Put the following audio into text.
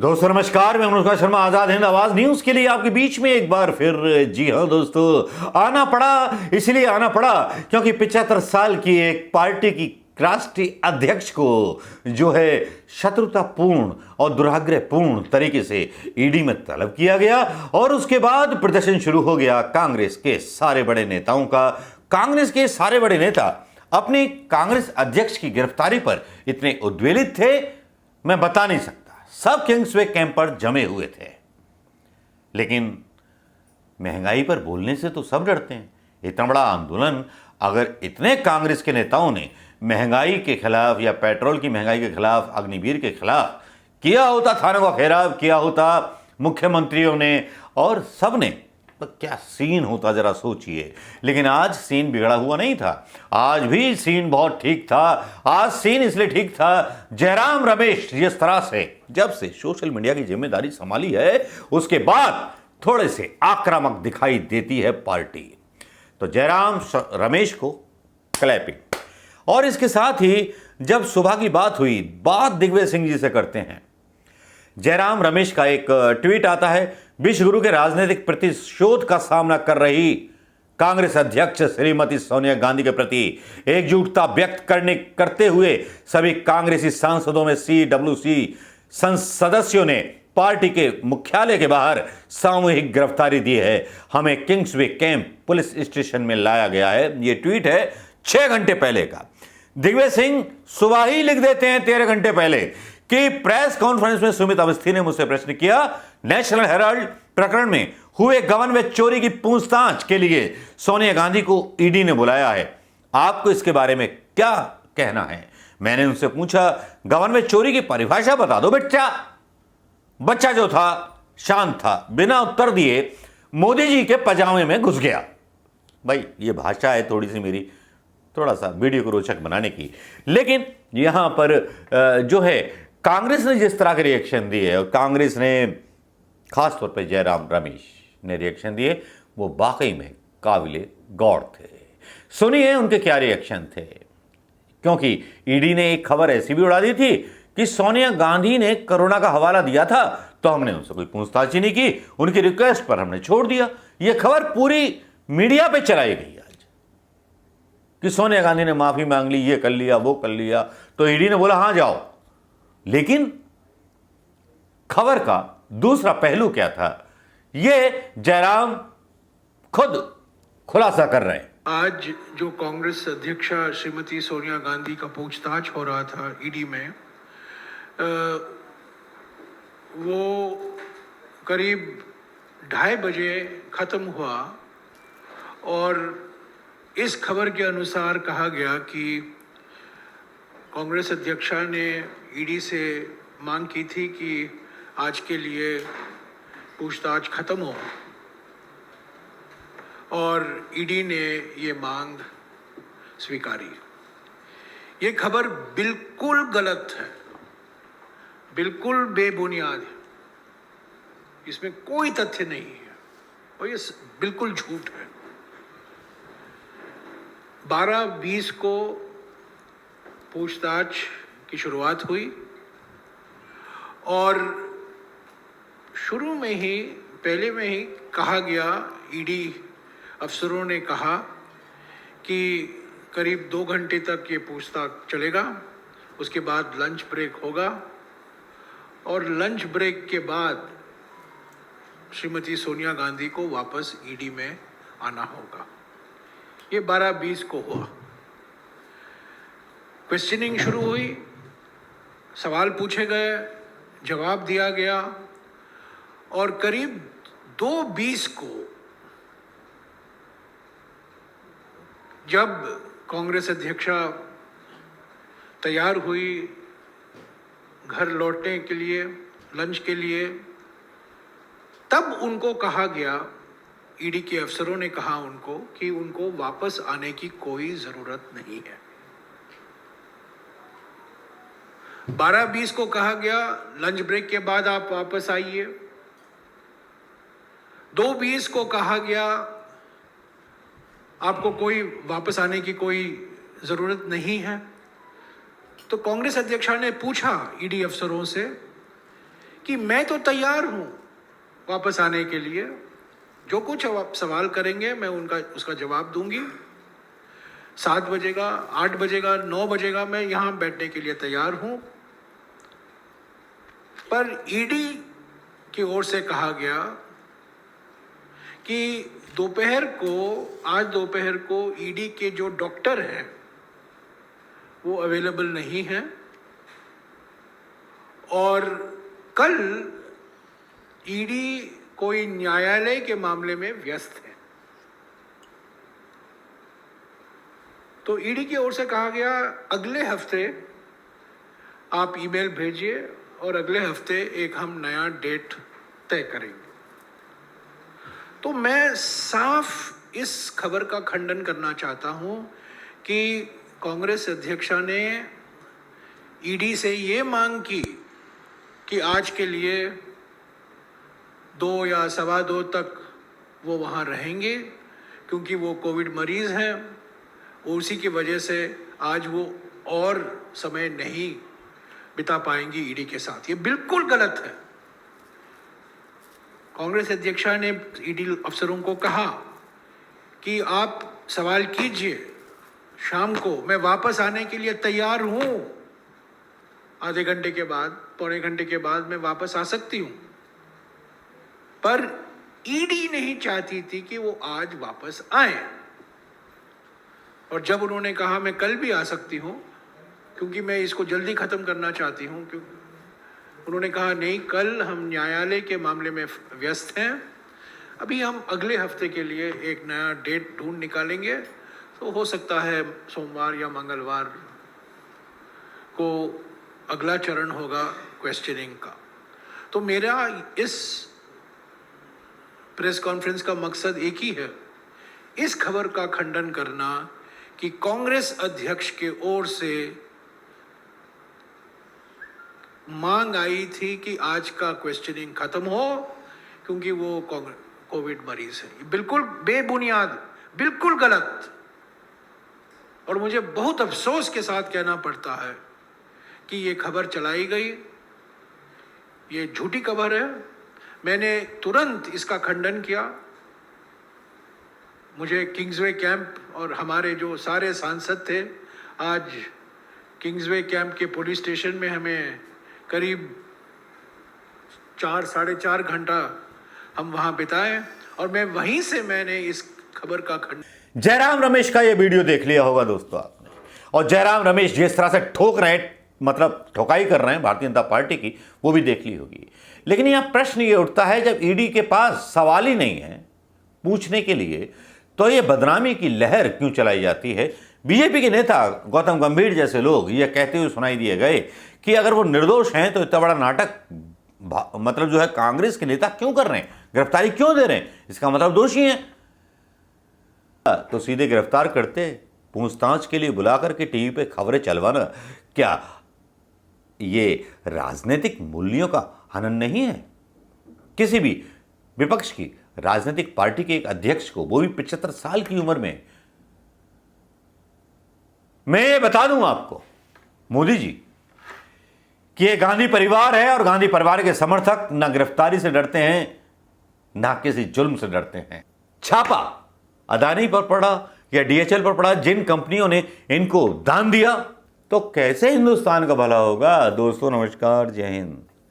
दोस्तों नमस्कार, मैं अनुष्का शर्मा आजाद हिंद आवाज न्यूज के लिए आपके बीच में एक बार फिर। जी हां दोस्तों, आना पड़ा, इसलिए आना पड़ा क्योंकि 75 साल की एक पार्टी की राष्ट्रीय अध्यक्ष को जो है शत्रुतापूर्ण और दुराग्रहपूर्ण तरीके से ईडी में तलब किया गया और उसके बाद प्रदर्शन शुरू हो गया कांग्रेस के सारे बड़े नेताओं का। कांग्रेस के सारे बड़े नेता अपने कांग्रेस अध्यक्ष की गिरफ्तारी पर इतने उद्वेलित थे, मैं बता नहीं सकता। सब किंग्सवे कैंप पर जमे हुए थे, लेकिन महंगाई पर बोलने से तो सब डरते हैं। इतना बड़ा आंदोलन अगर इतने कांग्रेस के नेताओं ने महंगाई के खिलाफ या पेट्रोल की महंगाई के खिलाफ, अग्निवीर के खिलाफ किया होता, थानों का घेराव किया होता मुख्यमंत्रियों ने और सब ने, तो क्या सीन होता जरा सोचिए। लेकिन आज सीन बिगड़ा हुआ नहीं था, आज भी सीन बहुत ठीक था। आज सीन इसलिए ठीक था, जयराम रमेश जिस तरह से जब से सोशल मीडिया की जिम्मेदारी संभाली है उसके बाद थोड़े से आक्रामक दिखाई देती है पार्टी। तो जयराम रमेश को क्लैपिंग। और इसके साथ ही जब सुबह की बात हुई, बात दिग्विजय सिंह जी से करते हैं। जयराम रमेश का एक ट्वीट आता है, विश्वगुरु के राजनीतिक प्रतिशोध का सामना कर रही कांग्रेस अध्यक्ष श्रीमती सोनिया गांधी के प्रति एकजुटता व्यक्त करते हुए सभी कांग्रेसी सांसदों में CWC सदस्यों ने पार्टी के मुख्यालय के बाहर सामूहिक गिरफ्तारी दी है। हमें किंग्सवे कैंप पुलिस स्टेशन में लाया गया है। यह ट्वीट है 6 घंटे पहले का। दिग्विजय सिंह सुबह ही लिख देते हैं 13 घंटे पहले कि प्रेस कॉन्फ्रेंस में सुमित अवस्थी ने मुझसे प्रश्न किया, नेशनल हेराल्ड प्रकरण में हुए गबन में चोरी की पूछताछ के लिए सोनिया गांधी को ईडी ने बुलाया है, आपको इसके बारे में क्या कहना है। मैंने उनसे पूछा, गबन में चोरी की परिभाषा बता दो बच्चा। बच्चा जो था शांत था, बिना उत्तर दिए मोदी जी के पजामे में घुस गया। भाई ये भाषा है थोड़ी सी मेरी, थोड़ा सा वीडियो को रोचक बनाने की। लेकिन यहां पर जो है कांग्रेस ने जिस तरह के रिएक्शन दिए और कांग्रेस ने खासतौर पर जयराम रमेश ने रिएक्शन दिए, वो वाकई में काबिले गौर थे। सुनिए उनके क्या रिएक्शन थे, क्योंकि ईडी ने एक खबर ऐसी भी उड़ा दी थी कि सोनिया गांधी ने कोरोना का हवाला दिया था तो हमने उनसे कोई पूछताछ ही नहीं की, उनकी रिक्वेस्ट पर हमने छोड़ दिया। यह खबर पूरी मीडिया पे चलाई गई आज कि सोनिया गांधी ने माफी मांग ली, ये कर लिया, वो कर लिया, तो ईडी ने बोला हां जाओ। लेकिन खबर का दूसरा पहलू क्या था, यह जयराम खुद खुलासा कर रहे हैं। आज जो कांग्रेस अध्यक्षा श्रीमती सोनिया गांधी का पूछताछ हो रहा था ईडी में, वो करीब 2:30 बजे खत्म हुआ और इस खबर के अनुसार कहा गया कि कांग्रेस अध्यक्षा ने ईडी से मांग की थी कि आज के लिए पूछताछ खत्म हो और ईडी ने ये मांग स्वीकारी। ये खबर बिल्कुल गलत है, बिल्कुल बेबुनियाद है, इसमें कोई तथ्य नहीं है और ये बिल्कुल झूठ है। 12-20 को पूछताछ की शुरुआत हुई और शुरू में ही, पहले में ही कहा गया, ईडी अफसरों ने कहा कि करीब 2 घंटे तक ये पूछताछ चलेगा, उसके बाद लंच ब्रेक होगा और लंच ब्रेक के बाद श्रीमती सोनिया गांधी को वापस ईडी में आना होगा। ये 12-20 को हुआ। क्वेश्चनिंग शुरू हुई, सवाल पूछे गए, जवाब दिया गया और करीब 2:20 को जब कांग्रेस अध्यक्षा तैयार हुई घर लौटने के लिए, लंच के लिए, तब उनको कहा गया, ईडी के अफसरों ने कहा उनको कि उनको वापस आने की कोई जरूरत नहीं है। 12:20 को कहा गया लंच ब्रेक के बाद आप वापस आइए। 2:20 को कहा गया आपको कोई वापस आने की कोई जरूरत नहीं है। तो कांग्रेस अध्यक्षा ने पूछा ईडी अफसरों से कि मैं तो तैयार हूं वापस आने के लिए, जो कुछ आप सवाल करेंगे मैं उसका जवाब दूंगी। 7 बजेगा, 8 बजेगा, 9 बजेगा, मैं यहां बैठने के लिए तैयार हूं। पर ईडी की ओर से कहा गया कि आज दोपहर को ईडी के जो डॉक्टर हैं वो अवेलेबल नहीं हैं और कल ईडी कोई न्यायालय के मामले में व्यस्त है। तो ईडी की ओर से कहा गया अगले हफ्ते आप ईमेल भेजिए और अगले हफ्ते एक हम नया डेट तय करेंगे। तो मैं साफ इस खबर का खंडन करना चाहता हूं कि कांग्रेस अध्यक्षा ने ईडी से ये मांग की कि आज के लिए 2 या सवा 2 तक वो वहाँ रहेंगे क्योंकि वो कोविड मरीज हैं, उसी की वजह से आज वो और समय नहीं बिता पाएंगी ईडी के साथ। ये बिल्कुल गलत है। कांग्रेस अध्यक्षा ने ईडी अफसरों को कहा कि आप सवाल कीजिए, शाम को मैं वापस आने के लिए तैयार हूं। आधे घंटे के बाद, पौने घंटे के बाद मैं वापस आ सकती हूं। पर ईडी नहीं चाहती थी कि वो आज वापस आए। और जब उन्होंने कहा मैं कल भी आ सकती हूं क्योंकि मैं इसको जल्दी खत्म करना चाहती हूं, क्योंकि उन्होंने कहा नहीं, कल हम न्यायालय के मामले में व्यस्त हैं, अभी हम अगले हफ्ते के लिए एक नया डेट ढूंढ निकालेंगे। तो हो सकता है सोमवार या मंगलवार को अगला चरण होगा क्वेश्चनिंग का। तो मेरा इस प्रेस कॉन्फ्रेंस का मकसद एक ही है, इस खबर का खंडन करना कि कांग्रेस अध्यक्ष के ओर से मांग आई थी कि आज का क्वेश्चनिंग खत्म हो क्योंकि वो कोविड मरीज है। बिल्कुल बेबुनियाद, बिल्कुल गलत। और मुझे बहुत अफसोस के साथ कहना पड़ता है कि ये खबर चलाई गई, ये झूठी खबर है। मैंने तुरंत इसका खंडन किया। मुझे किंग्सवे कैंप और हमारे जो सारे सांसद थे, आज किंग्सवे कैंप के पुलिस स्टेशन में हमें करीब 4 साढ़े 4 घंटा हम वहां बिताए और मैं वहीं से मैंने इस खबर का खंडन। जयराम रमेश का ये वीडियो देख लिया होगा दोस्तों आपने, और जयराम रमेश जिस तरह से ठोक रहे हैं, मतलब ठोकाई कर रहे हैं भारतीय जनता पार्टी की, वो भी देख ली होगी। लेकिन यहां प्रश्न ये उठता है, जब ईडी के पास सवाल ही नहीं है पूछने के लिए, तो ये बदनामी की लहर क्यों चलाई जाती है? बीजेपी के नेता गौतम गंभीर जैसे लोग ये कहते हुए सुनाई दिए गए कि अगर वो निर्दोष हैं तो इतना बड़ा नाटक मतलब जो है कांग्रेस के नेता क्यों कर रहे हैं, गिरफ्तारी क्यों दे रहे हैं, इसका मतलब दोषी हैं। तो सीधे गिरफ्तार करते, पूछताछ के लिए बुला करके टीवी पे खबरें चलवाना क्या ये राजनीतिक मूल्यों का हनन नहीं है? किसी भी विपक्ष की राजनीतिक पार्टी के एक अध्यक्ष को, वो भी 75 साल की उम्र में। मैं ये बता दूं आपको मोदी जी कि ये गांधी परिवार है और गांधी परिवार के समर्थक ना गिरफ्तारी से डरते हैं ना किसी जुल्म से डरते हैं। छापा अदानी पर पड़ा या डीएचएल पर पड़ा, जिन कंपनियों ने इनको दान दिया, तो कैसे हिंदुस्तान का भला होगा? दोस्तों नमस्कार, जय हिंद।